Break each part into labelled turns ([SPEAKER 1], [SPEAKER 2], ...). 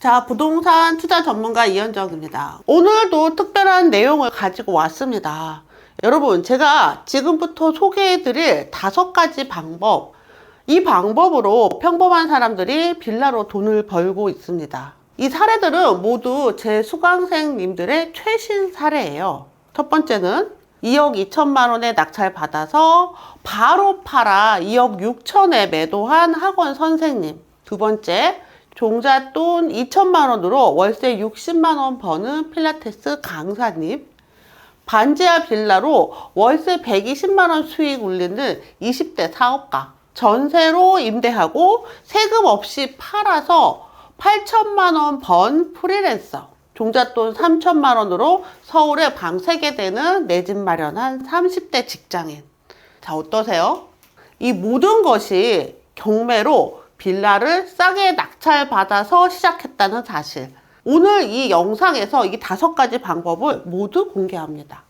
[SPEAKER 1] 자, 부동산 투자 전문가 이현정입니다. 오늘도 특별한 내용을 가지고 왔습니다. 여러분, 제가 지금부터 소개해드릴 5가지 방법, 이 방법으로 평범한 사람들이 빌라로 돈을 벌고 있습니다. 이 사례들은 모두 제 수강생님들의 최신 사례예요. 첫 번째는 2억 2천만 원에 낙찰 받아서 바로 팔아 2억 6천에 매도한 학원 선생님. 두 번째, 종잣돈 2천만 원으로 월세 60만 원 버는 필라테스 강사님. 반지하 빌라로 월세 120만 원 수익 올리는 20대 사업가. 전세로 임대하고 세금 없이 팔아서 8천만 원 번 프리랜서. 종잣돈 3천만 원으로 서울에 방 3개 되는 내 집 마련한 30대 직장인. 자, 어떠세요? 이 모든 것이 경매로 빌라를 싸게 낙찰받아서 시작했다는 사실. 오늘 이 영상에서 이 5가지 방법을 모두 공개합니다.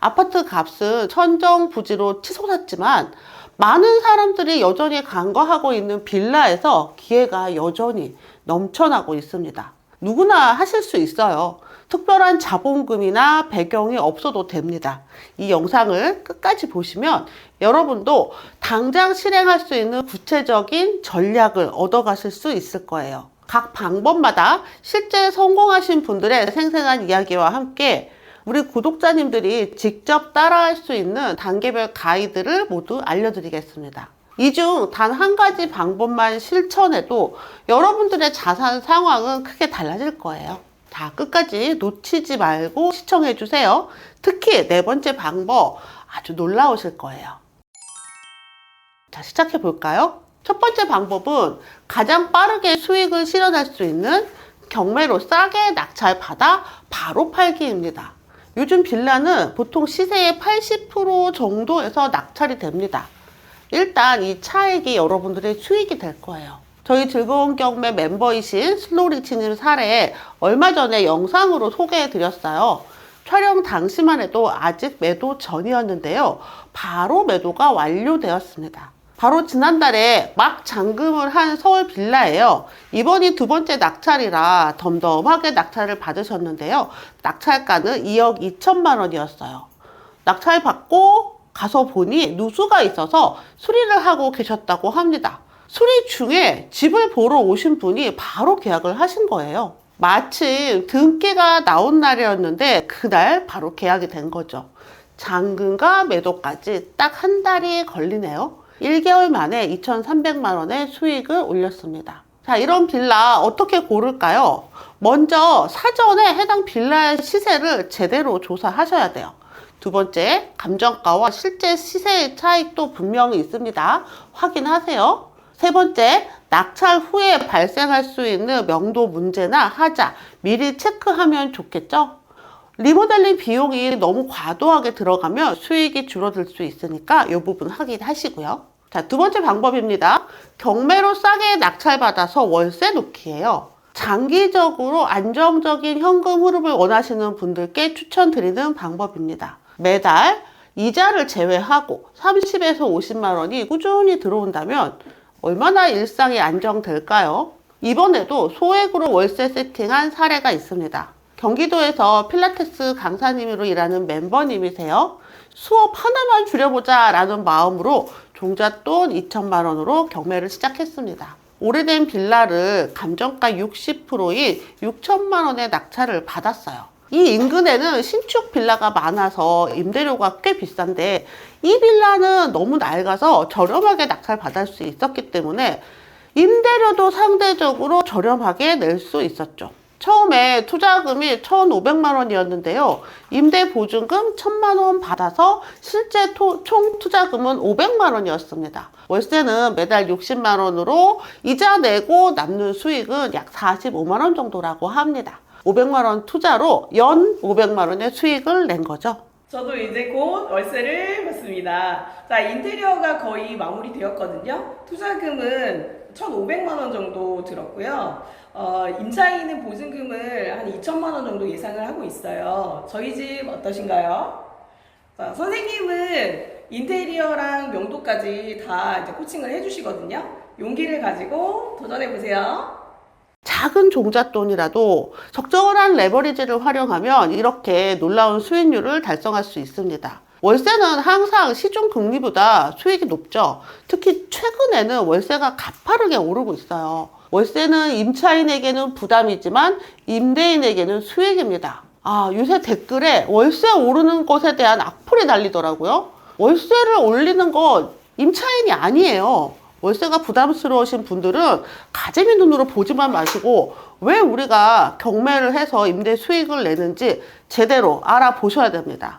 [SPEAKER 1] 아파트 값은 천정부지로 치솟았지만 많은 사람들이 여전히 간과하고 있는 빌라에서 기회가 여전히 넘쳐나고 있습니다. 누구나 하실 수 있어요. 특별한 자본금이나 배경이 없어도 됩니다. 이 영상을 끝까지 보시면 여러분도 당장 실행할 수 있는 구체적인 전략을 얻어가실 수 있을 거예요. 각 방법마다 실제 성공하신 분들의 생생한 이야기와 함께 우리 구독자님들이 직접 따라할 수 있는 단계별 가이드를 모두 알려드리겠습니다. 이 중 단 한 가지 방법만 실천해도 여러분들의 자산 상황은 크게 달라질 거예요. 자, 끝까지 놓치지 말고 시청해 주세요. 특히 4번째 방법 아주 놀라우실 거예요. 자, 시작해 볼까요? 첫 번째 방법은 가장 빠르게 수익을 실현할 수 있는 경매로 싸게 낙찰받아 바로 팔기입니다. 요즘 빌라는 보통 시세의 80% 정도에서 낙찰이 됩니다. 일단 이 차익이 여러분들의 수익이 될 거예요. 저희 즐거운 경매 멤버이신 슬로리치님 사례 얼마 전에 영상으로 소개해 드렸어요. 촬영 당시만 해도 아직 매도 전이었는데요. 바로 매도가 완료되었습니다. 바로 지난달에 막 잔금을 한 서울 빌라예요. 이번이 2번째 낙찰이라 덤덤하게 낙찰을 받으셨는데요. 낙찰가는 2억 2천만 원이었어요. 낙찰 받고 가서 보니 누수가 있어서 수리를 하고 계셨다고 합니다. 수리 중에 집을 보러 오신 분이 바로 계약을 하신 거예요. 마침 등기가 나온 날이었는데 그날 바로 계약이 된 거죠. 잔금과 매도까지 딱 한 달이 걸리네요. 1개월 만에 2,300만 원의 수익을 올렸습니다. 자, 이런 빌라 어떻게 고를까요? 먼저 사전에 해당 빌라의 시세를 제대로 조사하셔야 돼요. 두 번째, 감정가와 실제 시세의 차익도 분명히 있습니다. 확인하세요. 세 번째, 낙찰 후에 발생할 수 있는 명도 문제나 하자 미리 체크하면 좋겠죠? 리모델링 비용이 너무 과도하게 들어가면 수익이 줄어들 수 있으니까 이 부분 확인하시고요. 자, 2번째 방법입니다. 경매로 싸게 낙찰받아서 월세 놓기예요. 장기적으로 안정적인 현금 흐름을 원하시는 분들께 추천드리는 방법입니다. 매달 이자를 제외하고 30에서 50만 원이 꾸준히 들어온다면 얼마나 일상이 안정될까요? 이번에도 소액으로 월세 세팅한 사례가 있습니다. 경기도에서 필라테스 강사님으로 일하는 멤버님이세요. 수업 하나만 줄여보자 라는 마음으로 종잣돈 2천만 원으로 경매를 시작했습니다. 오래된 빌라를 감정가 60%인 6천만 원의 낙찰을 받았어요. 이 인근에는 신축 빌라가 많아서 임대료가 꽤 비싼데 이 빌라는 너무 낡아서 저렴하게 낙찰 받을 수 있었기 때문에 임대료도 상대적으로 저렴하게 낼 수 있었죠. 처음에 투자금이 1,500만 원이었는데요. 임대 보증금 1,000만 원 받아서 실제 총 투자금은 500만 원이었습니다. 월세는 매달 60만 원으로 이자 내고 남는 수익은 약 45만 원 정도라고 합니다. 500만 원 투자로 연 500만 원의 수익을 낸 거죠.
[SPEAKER 2] 저도 이제 곧 월세를 받습니다. 자, 인테리어가 거의 마무리되었거든요. 투자금은 1,500만 원 정도 들었고요. 임차인은 보증금을 한 2천만 원 정도 예상을 하고 있어요. 저희 집 어떠신가요? 자, 선생님은 인테리어랑 명도까지 다 이제 코칭을 해주시거든요. 용기를 가지고 도전해보세요.
[SPEAKER 1] 작은 종잣돈이라도 적절한 레버리지를 활용하면 이렇게 놀라운 수익률을 달성할 수 있습니다. 월세는 항상 시중 금리보다 수익이 높죠. 특히 최근에는 월세가 가파르게 오르고 있어요. 월세는 임차인에게는 부담이지만 임대인에게는 수익입니다. 요새 댓글에 월세 오르는 것에 대한 악플이 달리더라고요. 월세를 올리는 건 임차인이 아니에요. 월세가 부담스러우신 분들은 가재미 눈으로 보지만 마시고 왜 우리가 경매를 해서 임대 수익을 내는지 제대로 알아보셔야 됩니다.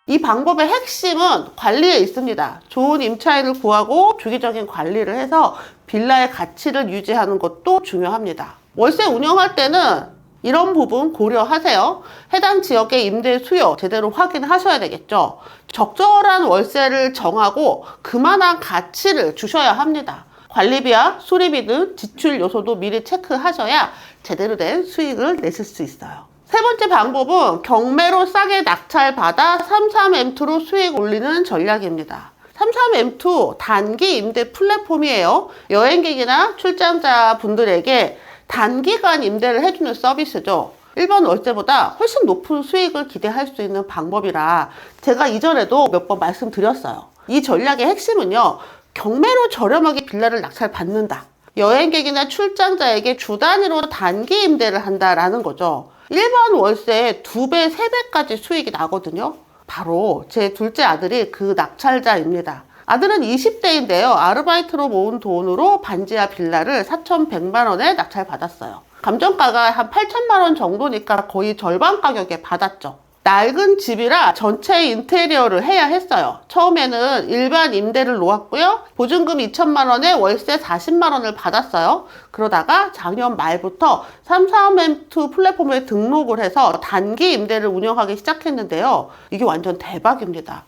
[SPEAKER 1] 이 방법의 핵심은 관리에 있습니다. 좋은 임차인을 구하고 주기적인 관리를 해서 빌라의 가치를 유지하는 것도 중요합니다. 월세 운영할 때는 이런 부분 고려하세요. 해당 지역의 임대 수요 제대로 확인하셔야 되겠죠. 적절한 월세를 정하고 그만한 가치를 주셔야 합니다. 관리비와 수리비 등 지출 요소도 미리 체크하셔야 제대로 된 수익을 내실 수 있어요. 세 번째 방법은 경매로 싸게 낙찰받아 33M2로 수익 올리는 전략입니다. 33M2 단기 임대 플랫폼이에요. 여행객이나 출장자 분들에게 단기간 임대를 해주는 서비스죠. 일반 월세보다 훨씬 높은 수익을 기대할 수 있는 방법이라 제가 이전에도 몇 번 말씀드렸어요. 이 전략의 핵심은요, 경매로 저렴하게 빌라를 낙찰받는다. 여행객이나 출장자에게 주 단위로 단기 임대를 한다라는 거죠. 일반 월세의 2배, 3배까지 수익이 나거든요. 바로 제 둘째 아들이 그 낙찰자입니다. 아들은 20대인데요. 아르바이트로 모은 돈으로 반지하 빌라를 4,100만 원에 낙찰받았어요. 감정가가 한 8천만 원 정도니까 거의 절반 가격에 받았죠. 낡은 집이라 전체 인테리어를 해야 했어요. 처음에는 일반 임대를 놓았고요. 보증금 2천만 원에 월세 40만 원을 받았어요. 그러다가 작년 말부터 33M2 플랫폼에 등록을 해서 단기 임대를 운영하기 시작했는데요. 이게 완전 대박입니다.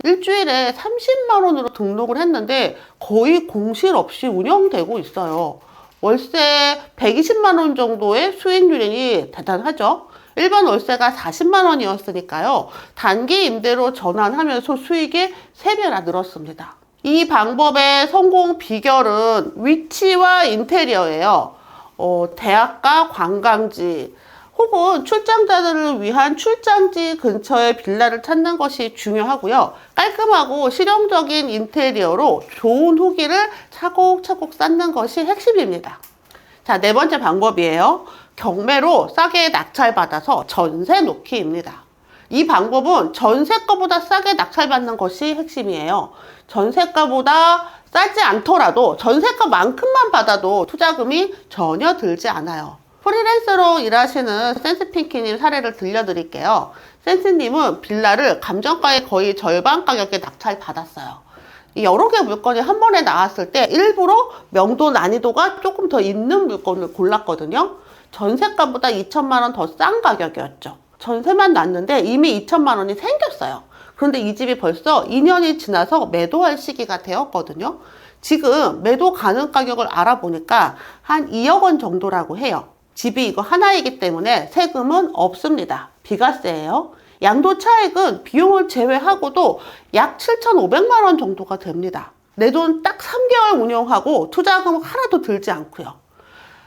[SPEAKER 1] 일주일에 30만 원으로 등록을 했는데 거의 공실 없이 운영되고 있어요. 월세 120만 원 정도의 수익률이 대단하죠. 일반 월세가 40만 원이었으니까요. 단기 임대로 전환하면서 수익이 3배나 늘었습니다. 이 방법의 성공 비결은 위치와 인테리어예요. 대학가 관광지 혹은 출장자들을 위한 출장지 근처에 빌라를 찾는 것이 중요하고요. 깔끔하고 실용적인 인테리어로 좋은 후기를 차곡차곡 쌓는 것이 핵심입니다. 자, 네 번째 방법이에요. 경매로 싸게 낙찰받아서 전세 놓기입니다. 이 방법은 전세가보다 싸게 낙찰받는 것이 핵심이에요. 전세가보다 싸지 않더라도 전세가만큼만 받아도 투자금이 전혀 들지 않아요. 프리랜서로 일하시는 센스핑키님 사례를 들려드릴게요. 센스님은 빌라를 감정가의 거의 절반 가격에 낙찰받았어요. 여러 개 물건이 한 번에 나왔을 때 일부러 명도 난이도가 조금 더 있는 물건을 골랐거든요. 전세가보다 2천만 원 더 싼 가격이었죠. 전세만 났는데 이미 2천만 원이 생겼어요. 그런데 이 집이 벌써 2년이 지나서 매도할 시기가 되었거든요. 지금 매도 가능 가격을 알아보니까 한 2억 원 정도라고 해요. 집이 이거 하나이기 때문에 세금은 없습니다. 비과세예요. 양도 차익은 비용을 제외하고도 약 7,500만 원 정도가 됩니다. 내 돈 딱 3개월 운영하고 투자금 하나도 들지 않고요.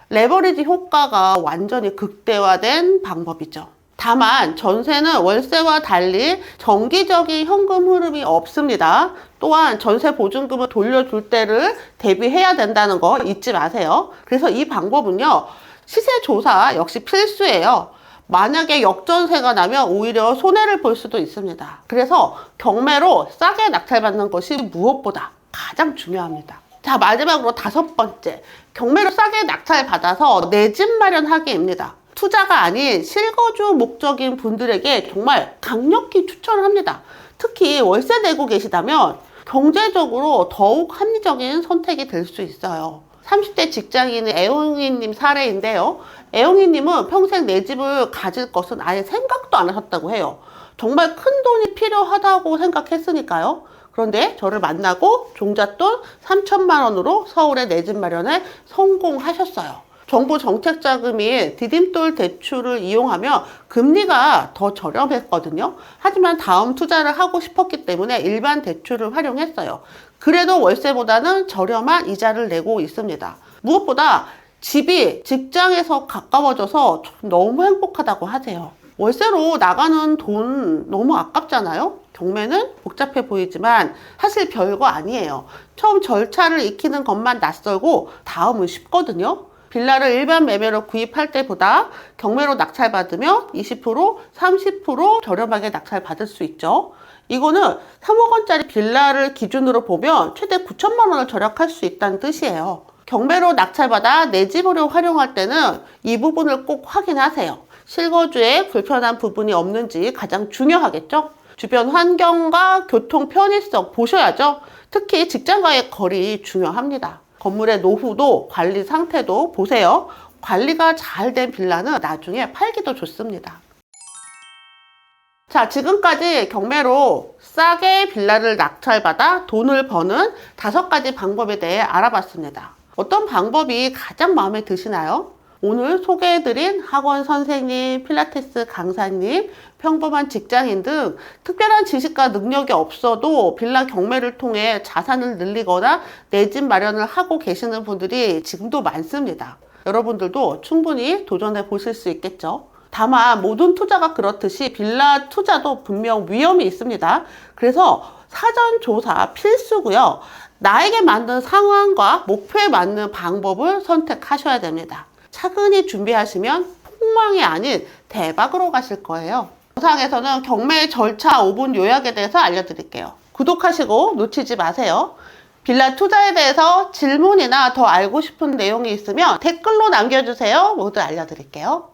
[SPEAKER 1] 레버리지 효과가 완전히 극대화된 방법이죠. 다만 전세는 월세와 달리 정기적인 현금 흐름이 없습니다. 또한 전세 보증금을 돌려줄 때를 대비해야 된다는 거 잊지 마세요. 그래서 이 방법은요, 시세 조사 역시 필수예요. 만약에 역전세가 나면 오히려 손해를 볼 수도 있습니다. 그래서 경매로 싸게 낙찰받는 것이 무엇보다 가장 중요합니다. 자, 마지막으로 5번째, 경매로 싸게 낙찰받아서 내 집 마련하기입니다. 투자가 아닌 실거주 목적인 분들에게 정말 강력히 추천합니다. 특히 월세 내고 계시다면 경제적으로 더욱 합리적인 선택이 될 수 있어요. 30대 직장인의 애용이님 사례인데요. 애용이님은 평생 내 집을 가질 것은 아예 생각도 안 하셨다고 해요. 정말 큰 돈이 필요하다고 생각했으니까요. 그런데 저를 만나고 종잣돈 3천만 원으로 서울에 내 집 마련에 성공하셨어요. 정부 정책 자금인 디딤돌 대출을 이용하며 금리가 더 저렴했거든요. 하지만 다음 투자를 하고 싶었기 때문에 일반 대출을 활용했어요. 그래도 월세보다는 저렴한 이자를 내고 있습니다. 무엇보다 집이 직장에서 가까워져서 너무 행복하다고 하세요. 월세로 나가는 돈 너무 아깝잖아요? 경매는 복잡해 보이지만 사실 별거 아니에요. 처음 절차를 익히는 것만 낯설고 다음은 쉽거든요. 빌라를 일반 매매로 구입할 때보다 경매로 낙찰받으면 20%, 30% 저렴하게 낙찰받을 수 있죠. 이거는 3억 원짜리 빌라를 기준으로 보면 최대 9천만 원을 절약할 수 있다는 뜻이에요. 경매로 낙찰받아 내 집으로 활용할 때는 이 부분을 꼭 확인하세요. 실거주에 불편한 부분이 없는지 가장 중요하겠죠? 주변 환경과 교통 편의성 보셔야죠. 특히 직장과의 거리 중요합니다. 건물의 노후도 관리 상태도 보세요. 관리가 잘 된 빌라는 나중에 팔기도 좋습니다. 자, 지금까지 경매로 싸게 빌라를 낙찰받아 돈을 버는 5가지 방법에 대해 알아봤습니다. 어떤 방법이 가장 마음에 드시나요? 오늘 소개해드린 학원 선생님, 필라테스 강사님, 평범한 직장인 등 특별한 지식과 능력이 없어도 빌라 경매를 통해 자산을 늘리거나 내 집 마련을 하고 계시는 분들이 지금도 많습니다. 여러분들도 충분히 도전해 보실 수 있겠죠. 다만 모든 투자가 그렇듯이 빌라 투자도 분명 위험이 있습니다. 그래서 사전 조사 필수고요. 나에게 맞는 상황과 목표에 맞는 방법을 선택하셔야 됩니다. 차근히 준비하시면 폭망이 아닌 대박으로 가실 거예요. 영상에서는 경매 절차 5분 요약에 대해서 알려드릴게요. 구독하시고 놓치지 마세요. 빌라 투자에 대해서 질문이나 더 알고 싶은 내용이 있으면 댓글로 남겨주세요. 모두 알려드릴게요.